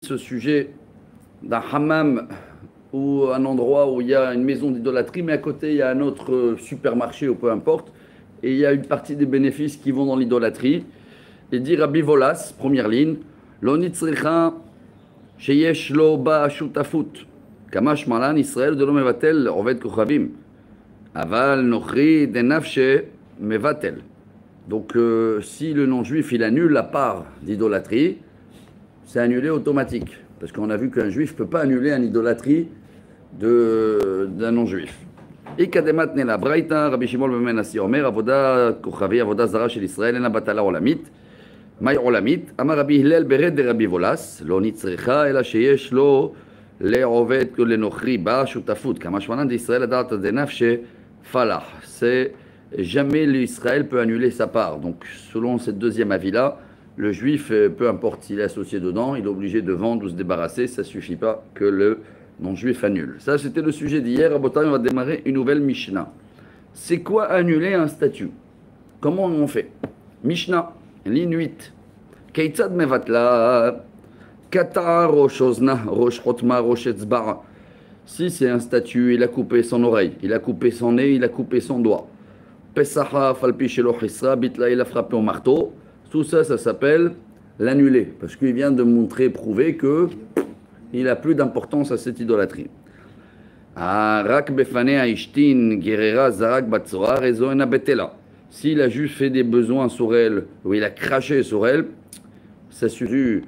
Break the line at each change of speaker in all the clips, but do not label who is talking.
ce sujet d'un hammam ou un endroit où il y a une maison d'idolâtrie, mais à côté il y a un autre supermarché ou peu importe, et il y a une partie des bénéfices qui vont dans l'idolâtrie. Et dit Rabbi Volas, première ligne, Lo nitzricha sheyesh lo ba shutafut, kamash malan Israël de lo mevatel oved kochavim, aval nochri denafshe mevatel. Donc si le non-juif il annule la part d'idolâtrie, c'est annulé automatique. Parce qu'on a vu qu'un juif ne peut pas annuler une idolâtrie d'un non-juif. Ikademat nela braïta, Rabbi Shimon ben Menassi Omer, avoda kochavi, avoda zara shel Israël, ena batala olamit, may olamit, amar Rabbi Hillel bered de Rabbi Volas, lo nitzrecha, ela sheyesh lo le'oved que le nochri ba shutafut, kamashmanan d'Israël adat de nafshe falah. C'est jamais l'Israël peut annuler sa part. Donc selon cette deuxième avis-là, le juif, peu importe s'il est associé dedans, il est obligé de vendre ou se débarrasser. Ça ne suffit pas que le non-juif annule. Ça, c'était le sujet d'hier. À Botaï, on va démarrer une nouvelle Mishnah. C'est quoi annuler un statut? Comment on fait? Mishnah, ligne 8. Keitzad mevatla, kata rosh ozna, rosh chotma, rosh etzbara. Si c'est un statut, il a coupé son oreille, il a coupé son nez, il a coupé son doigt. Pesaha, falpi shelo chisra, bitla, il a frappé au marteau. Tout ça, ça s'appelle l'annuler, parce qu'il vient de montrer, prouver que il n'a plus d'importance à cette idolâtrie. S'il a juste fait des besoins sur elle, ou il a craché sur elle, ça suffit.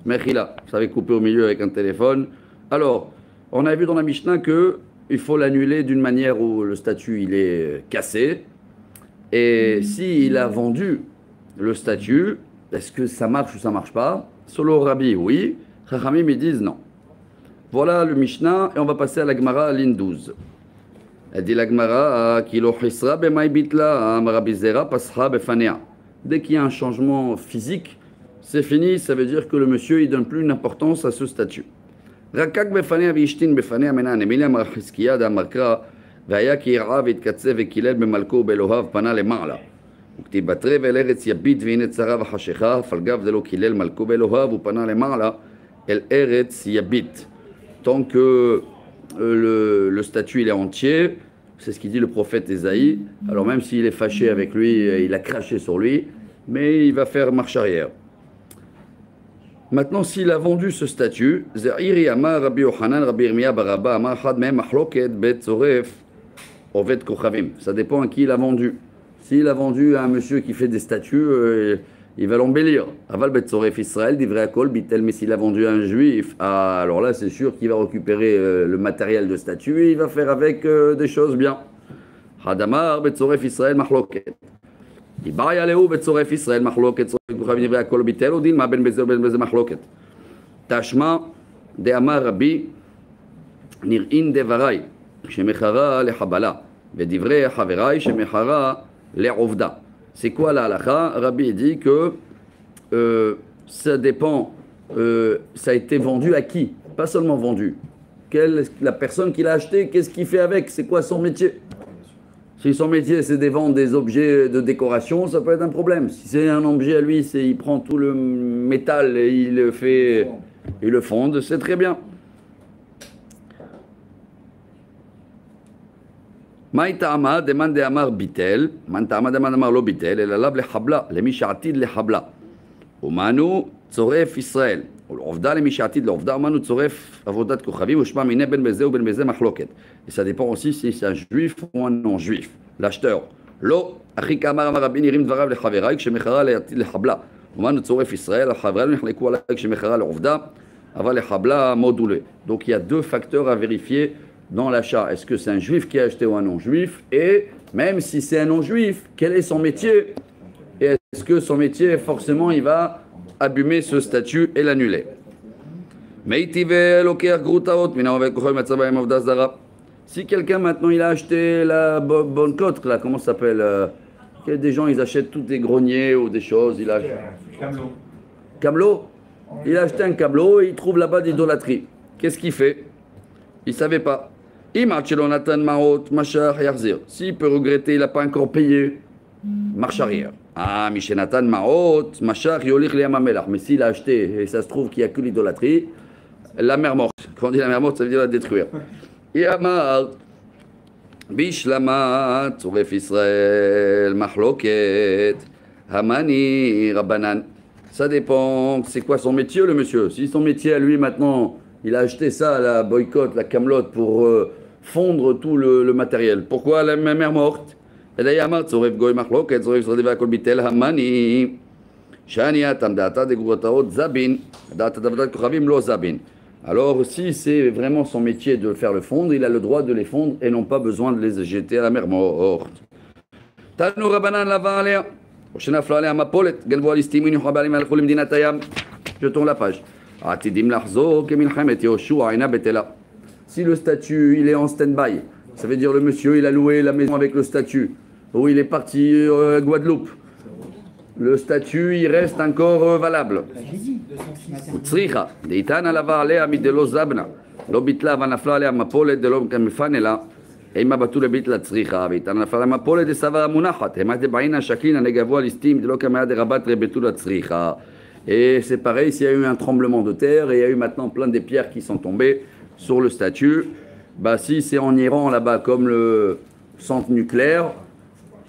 Mechila, ça avait coupé au milieu avec un téléphone. Alors, on a vu dans la Mishnah qu'il faut l'annuler d'une manière où le statut il est cassé. Et s'il a vendu le statut, est-ce que ça marche ou ça marche pas? Solo Rabbi, oui. Chachamim, ils disent non. Voilà le Mishnah, et on va passer à la Gemara, ligne 12. Elle dit la Gemara, Kilo Hisra b'may bitla, Rabbi Zera pasra befanea. Dès qu'il y a un changement physique, c'est fini, ça veut dire que le monsieur, il donne plus d'importance à ce statut. Rakak befanea v'ishtin befanea menan, Emilia Marchiskiya d'Amarkra, והיה כי ירעב והתקצב וקילל במלכו ובאלוהיו פנה למעלה. וכתיב בתרב אל ארץ יביט והנה צרה וחשיכה, פלגב דלא קילל מלכו באלוהיו ופנה למעלה אל ארץ יביט. Tant que le statut il est entier, c'est ce qu'il dit le prophète Ésaïe, alors même s'il est fâché avec lui, il a craché sur lui, mais il va faire marche arrière. Maintenant, s'il a vendu ce statut, Zahiri Amar Rabbi Yochanan, Rabbi Irmia Baraba, Amar Had Mem Machloket Bet Zoref Oved Kochavim. Ça dépend à qui il a vendu. S'il a vendu à un monsieur qui fait des statues, il va l'embellir. Aval Bet Zoref Israël, divrei Akol Bitel. Mais s'il a vendu à un juif, alors là, c'est sûr qu'il va récupérer le matériel de statue et il va faire avec des choses bien. Hadamar Bet Zoref Israël Machloket. Ibaï Aléou Betzoref Israël Machloket Zoref Kochavim divrei Akol Bitel Odin Ma Ben Bezer Ben Bezer Machloket. Tashma de Amar Rabbi Nir'in Devarai Shemechara lehabala Vedivrei Haverai Shemechara le'ovda. C'est quoi la halakha? Rabbi dit que ça dépend, ça a été vendu à qui? Pas seulement vendu. La personne qui l'a acheté, qu'est-ce qu'il fait avec? C'est quoi son métier? Si son métier c'est de vendre des objets de décoration, ça peut être un problème. Si c'est un objet à lui, il prend tout le métal et il le fonde, c'est très bien. Maïtama demande Amar Bitel, Mantama demande Amar lo Bitel, et la lab le habla, le mishatid le habla. Omanu tzoref Israël. L'ovda le mishatid l'ovda, omanu tzoref avodat kochavim, ushma mine ben beze ou ben beze machloket. Et ça dépend aussi si c'est un juif ou un non-juif. L'acheteur. Lo, achika amar amar rabbi nirim dvarav le chaverai, kshemechara le atid le habla. Omanu tzoref Israël, chaverai nechlekou alay, kshemechara le ovda, aval le habla modulé. Donc il y a deux facteurs à vérifier dans l'achat. Est-ce que c'est un juif qui a acheté ou un non-juif? Et même si c'est un non-juif, quel est son métier? Et est-ce que son métier, forcément, il va abîmer ce statut et l'annuler? Si quelqu'un maintenant il a acheté la bonne cote, là, comment ça s'appelle? Des gens ils achètent tous des greniers ou des choses. Il a Camelot. Camelot? Il a acheté un camelot et il trouve là-bas d'idolâtrie. Qu'est-ce qu'il fait? Il ne savait pas. S'il peut regretter, il n'a pas encore payé. marche arrière. Ah, Mishenatan Maot, Machar, Yolich, Liamamelach. Mais s'il a acheté, et ça se trouve qu'il n'y a que l'idolâtrie, la mer morte. Quand on dit la mer morte, ça veut dire la détruire. Yamar, Bishlama, Tzoref Israël, Mahloket, Hamani, Rabbanan. Ça dépend, c'est quoi son métier, le monsieur? Si son métier à lui maintenant, il a acheté ça, la boycott, la camelote, pour fondre tout le matériel. Pourquoi la mer morte? Edayamar, Tzoref Goy Mahloket, Tzoref Israël, Kolbitel, Hamani, Shania, Tamdata, Degurataot, Zabin, Data Davdat Kochavim, Lo Zabin. Alors, si c'est vraiment son métier de faire le fondre, il a le droit de les fondre et non pas besoin de les jeter à la mer morte. Tanu Rabbanan lava alea. Shenafla alea mapolet. Genvo alistim inu habalim alchol imdinat hayam. Je tourne la page. Atidim lachzo kemilchamet Yoshua aina betela. Si le statut, il est en stand-by, ça veut dire le monsieur, il a loué la maison avec le statut, ou il est parti à Guadeloupe. Le statut, il reste encore valable. Tzricha, deitana lava alea midelo zabna, lo bitla vanafla alea mapolet de lo kamifanela, ema batul bitla tzricha, deitana nafla alea mapolet de sava munachat, ema de baina shaklina negavo alistim de lo kamaya de rabat rebetul tzricha. Et c'est pareil, s'il y a eu un tremblement de terre et il y a eu maintenant plein de pierres qui sont tombées sur le statut, bah si c'est en Iran là-bas comme le centre nucléaire,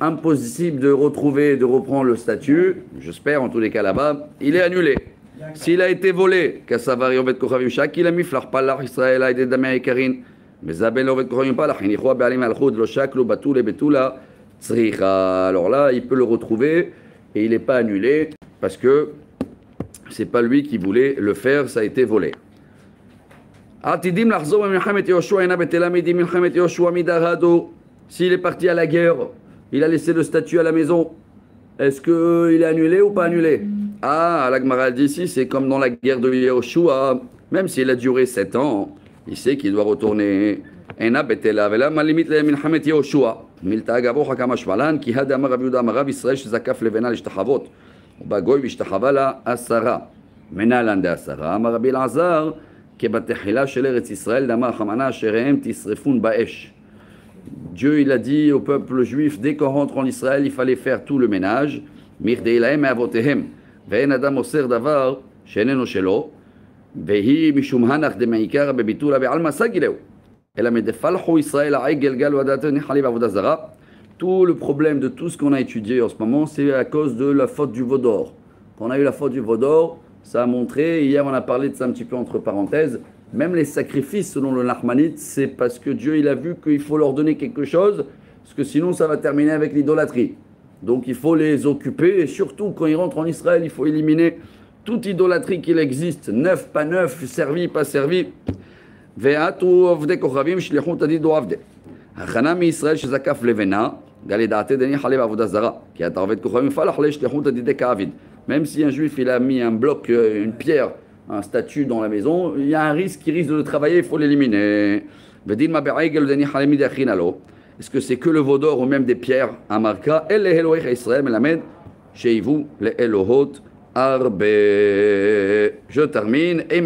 impossible de retrouver, de reprendre le statut, j'espère en tous les cas là-bas, il est annulé. S'il a été volé, Kassavari Ovet Kochavim Shak, il a mis Flachpalach Israël a aidé Damé Karin, mais Zabel Ovet Kochavim Palach, Inichwa Bealim Alchud, Lo Shak, Lo Batul, Betula, Tzricha. Alors là, il peut le retrouver et il n'est pas annulé parce que c'est pas lui qui voulait le faire, ça a été volé. Atidim Lachzo Milchamet Yoshua, Ena Betelamidi Milchamet Yoshua Midarado. S'il est parti à la guerre, il a laissé le statut à la maison. Est-ce qu'il est annulé ou pas annulé? Ah, la Gemara dit ici, c'est comme dans la guerre de Yoshua. Même s'il a duré 7 ans, il sait qu'il doit retourner. Ena betela vela malimit le milchamet Yoshua. Milta agavo hakama shvalan ki hada amar Rabbi Yehuda amar Rav Israël shezakaf levena lishtachavot. Ubagoy vishtachava la asara. Menalan de asara. Amar Rabbi Elazar kebatechila shel Eretz Israël damar chamana sherehem tisrefun baesh. Dieu, il a dit au peuple juif, dès qu'on rentre en Israël, il fallait faire tout le ménage. Mirdei lahem et avotehem. Ve'en adam oser davar, she'eneno shelo. Vehi mishum hanach de meikar bebitula be'alma sagileu. Ela medefalchu Israël ha'egel gal wadaten haliv avodah zara. Tout le problème de tout ce qu'on a étudié en ce moment, c'est à cause de la faute du veau d'or. Quand on a eu la faute du veau d'or, ça a montré, hier on a parlé de ça un petit peu entre parenthèses, même les sacrifices selon le Nachmanite, c'est parce que Dieu il a vu qu'il faut leur donner quelque chose, parce que sinon ça va terminer avec l'idolâtrie. Donc il faut les occuper, et surtout quand ils rentrent en Israël, il faut éliminer toute idolâtrie qu'il existe, neuf, pas neuf, servi, pas servi. Ve'atu avde kochavim shlichut adidu avde. Hachana mi Israël shezakaf levena, gale da'ate deni halev avodah zara, ki ata aved kochavim falach le shlichut adide ka'avid. Même si un juif il a mis un bloc, une pierre, un statut dans la maison, il y a un risque qui risque de le travailler, il faut l'éliminer. Est-ce que c'est que le veau d'or ou même des pierres à marca? Je termine. Que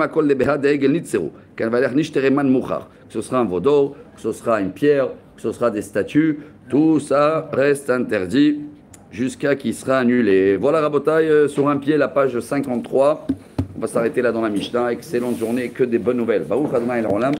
ce sera un veau d'or, que ce sera une pierre, que ce sera des statues, tout ça reste interdit jusqu'à qu'il sera annulé. Voilà Rabotai, sur un pied, la page 53. On va s'arrêter là dans la Mishnah. Excellente journée, que des bonnes nouvelles. Baruch Adonai Olam.